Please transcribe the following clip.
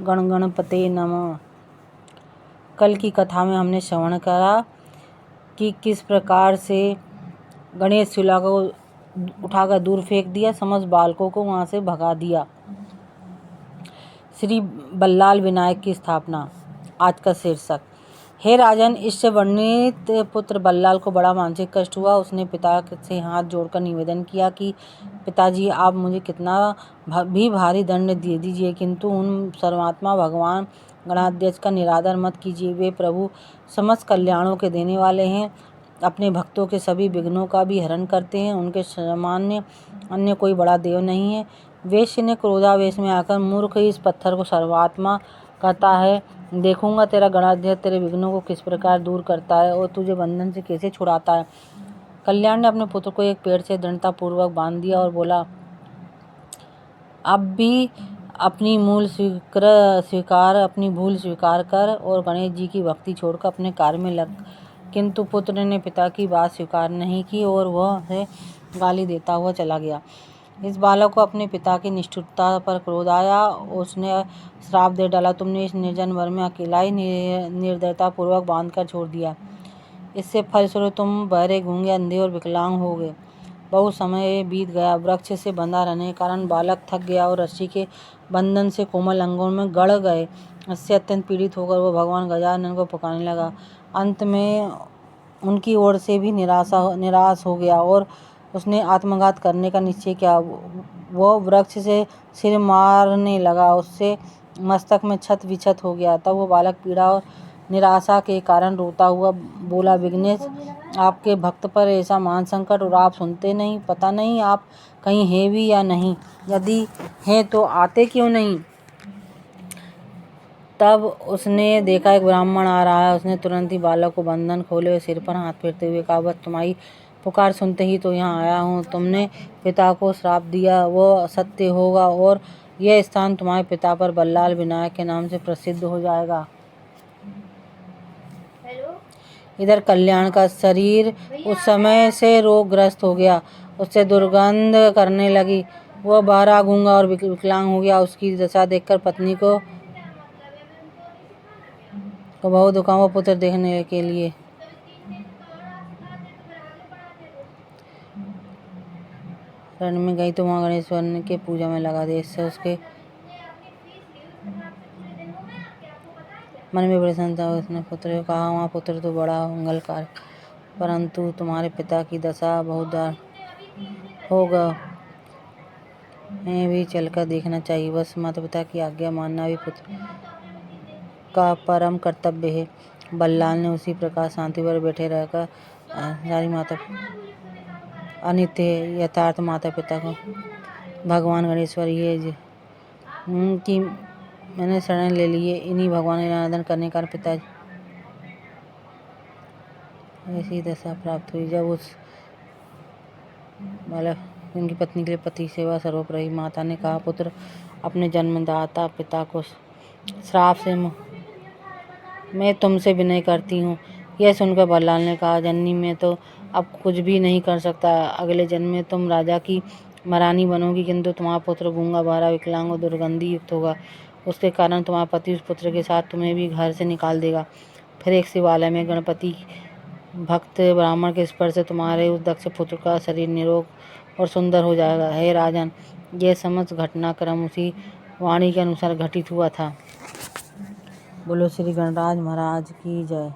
गण गणपते नमः। कल की कथा में हमने श्रवण करा कि किस प्रकार से गणेश चूल्हा को उठाकर दूर फेंक दिया, समस्त बालकों को वहाँ से भगा दिया। श्री बल्लाल विनायक की स्थापना। आज का शीर्षक, हे राजन, इससे वर्णित पुत्र बल्लाल को बड़ा मानसिक कष्ट हुआ। उसने पिता से हाथ जोड़कर निवेदन किया कि पिताजी, आप मुझे कितना भी भारी दंड दे दीजिए, किंतु उन सर्वात्मा भगवान गणाध्यक्ष का निरादर मत कीजिए। वे प्रभु समस्त कल्याणों के देने वाले हैं, अपने भक्तों के सभी विघ्नों का भी हरण करते हैं। उनके सामान्य अन्य कोई बड़ा देव नहीं है। वेश्य ने क्रोधावेश में आकर, मूर्ख, इस पत्थर को सर्वात्मा कहता है। देखूंगा तेरा गणाध्यक्ष तेरे विघ्नों को किस प्रकार दूर करता है और तुझे बंधन से कैसे छुड़ाता है। कल्याण ने अपने पुत्र को एक पेड़ से दृढ़तापूर्वक बांध दिया और बोला, अब भी अपनी भूल स्वीकार कर और गणेश जी की भक्ति छोड़कर अपने कार्य में लग। किंतु पुत्र ने पिता की बात स्वीकार नहीं की और वह उसे गाली देता हुआ चला गया। इस बालक को अपने पिता की निष्ठुरता पर क्रोध आया। उसने श्राप दे डाला, तुमने इस निर्जन वर में अकेला ही निर्दयतापूर्वक बांध कर छोड़ दिया। इससे फलस्वरूप तुम बहरे, गूंगे, अंधे और विकलांग हो गए। बहुत समय बीत गया। वृक्ष से बंधा रहने के कारण बालक थक गया और रस्सी के बंधन से कोमल अंगों में गड़ गए। इससे अत्यंत पीड़ित होकर वह भगवान गजानन को पुकारने लगा। अंत में उनकी ओर से भी निराश हो गया और उसने आत्मघात करने का निश्चय किया। वह वृक्ष से सिर मारने लगा, उससे मस्तक में क्षत विक्षत हो गया। तब वो बालक पीड़ा और निराशा के कारण रोता हुआ बोला, विघ्नेश, आपके भक्त पर ऐसा महान संकट और आप सुनते नहीं। पता नहीं आप कहीं हैं भी या नहीं, यदि हैं तो आते क्यों नहीं। तब उसने देखा एक ब्राह्मण आ रहा है। उसने तुरंत ही बालक को बंधन खोले और सिर पर हाथ फेरते हुए कहा, बस तुम्हारी पुकार सुनते ही तो यहाँ आया हूँ। तुमने पिता को श्राप दिया, वो सत्य होगा और यह स्थान तुम्हारे पिता पर बल्लाल विनायक के नाम से प्रसिद्ध हो जाएगा। इधर कल्याण का शरीर उस समय से रोगग्रस्त हो गया, उससे दुर्गंध करने लगी। वह बहरा, गूंगा और विकलांग हो गया। उसकी दशा देखकर पत्नी को बहुत दुखा। वो पुत्र देखने के लिए रण में गई तो वहाँ गणेश्वर के पूजा में लगा दिया। इससे उसके मन में बड़ी संता। उसने पुत्र को कहा, वहाँ पुत्र तो बड़ा मंगलकारी, परंतु तुम्हारे पिता की दशा बहुत दार होगा, मैं भी चलकर देखना चाहिए। बस माता पिता की आज्ञा मानना भी पुत्र का परम कर्तव्य है। बल्लाल ने उसी प्रकार शांति पर बैठे रहकर सारी माता अनित्य है, यथार्थ माता पिता को भगवान गणेश्वर ये कि मैंने शरण ले लिए, इन्हीं भगवान का आराधन करने का पिता ऐसी दशा प्राप्त हुई। जब उस बालक उनकी पत्नी के लिए पति सेवा सर्वोपरि रही। माता ने कहा, पुत्र, अपने जन्मदाता पिता को श्राप से मैं तुमसे विनय करती हूँ। यह सुनकर बल्लाल ने कहा, जननी, मैं तो अब कुछ भी नहीं कर सकता। अगले जन्म में तुम राजा की महारानी बनोगी, किंतु तुम्हारा पुत्र गूंगा, बहरा, विकलांग और दुर्गंधि युक्त होगा। उसके कारण तुम्हारा पति उस पुत्र के साथ तुम्हें भी घर से निकाल देगा। फिर एक शिवालय में गणपति भक्त ब्राह्मण के स्पर्श से तुम्हारे उस दक्ष पुत्र का शरीर निरोग और सुंदर हो जाएगा। हे राजन, यह समस्त घटनाक्रम उसी वाणी के अनुसार घटित हुआ था। बोलो श्री गणराज महाराज की जय।